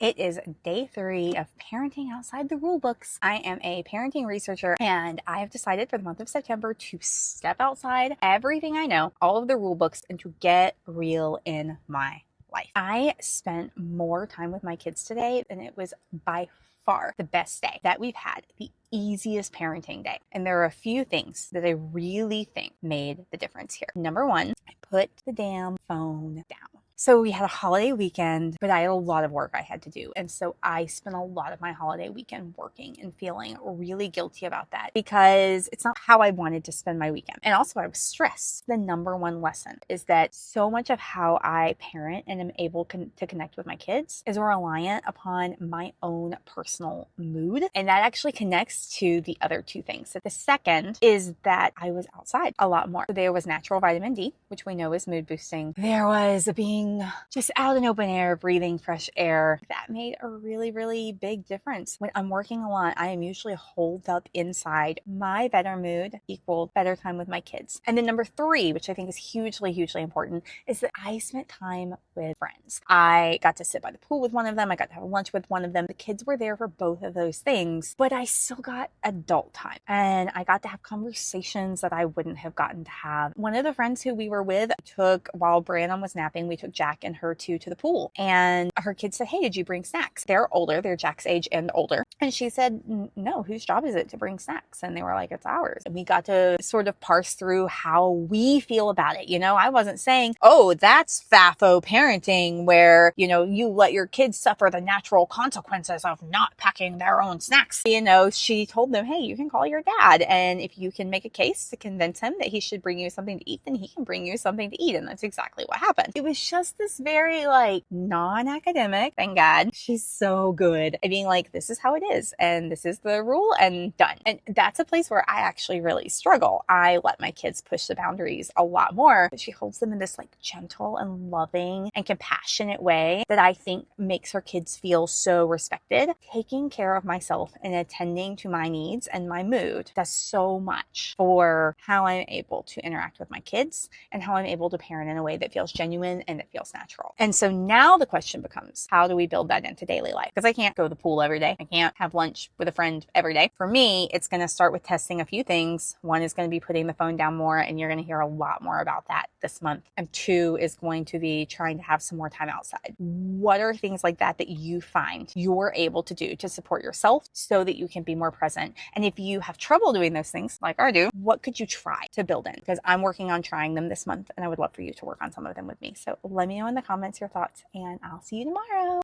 It is day 3 of parenting outside the rule books. I am a parenting researcher and I have decided for the month of September to step outside everything I know, all of the rule books, and to get real in my life. I spent more time with my kids today and it was by far the best day that we've had, the easiest parenting day. And there are a few things that I really think made the difference here. Number one, I put the damn phone down. So we had a holiday weekend, but I had a lot of work I had to do. And so I spent a lot of my holiday weekend working and feeling really guilty about that because it's not how I wanted to spend my weekend. And also I was stressed. The number one lesson is that so much of how I parent and am able to connect with my kids is reliant upon my own personal mood. And that actually connects to the other two things. So the second is that I was outside a lot more. So there was natural vitamin D, which we know is mood boosting. There was being just out in open air, breathing fresh air. That made a really, really big difference. When I'm working a lot, I am usually holed up inside. My better mood equaled better time with my kids. And then number 3, which I think is hugely, hugely important, is that I spent time with friends. I got to sit by the pool with one of them. I got to have lunch with one of them. The kids were there for both of those things, but I still got adult time and I got to have conversations that I wouldn't have gotten to have. One of the friends who we were with while Brandon was napping, we took Jack and her two to the pool, and her kids said, "Hey, did you bring snacks?" They're older, they're Jack's age and older. And she said, "No, whose job is it to bring snacks?" And they were like, "It's ours." And we got to sort of parse through how we feel about it. I wasn't saying, "Oh, that's FAFO parenting where, you let your kids suffer the natural consequences of not packing their own snacks." She told them, "Hey, you can call your dad. And if you can make a case to convince him that he should bring you something to eat, then he can bring you something to eat." And that's exactly what happened. It was just this very non-academic, thank God. She's so good at being like, this is how it is. And this is the rule and done. And that's a place where I actually really struggle. I let my kids push the boundaries a lot more, but she holds them in this gentle and loving and compassionate way that I think makes her kids feel so respected. Taking care of myself and attending to my needs and my mood does so much for how I'm able to interact with my kids and how I'm able to parent in a way that feels genuine and that feels natural. And so now the question becomes, how do we build that into daily life? Because I can't go to the pool every day. I can't have lunch with a friend every day. For me, it's going to start with testing a few things. 1 is going to be putting the phone down more, and you're going to hear a lot more about that this month. And 2 is going to be trying to have some more time outside. What are things like that you find you're able to do to support yourself so that you can be more present? And if you have trouble doing those things like I do, what could you try to build in? Because I'm working on trying them this month and I would love for you to work on some of them with me. So let me know in the comments your thoughts and I'll see you tomorrow.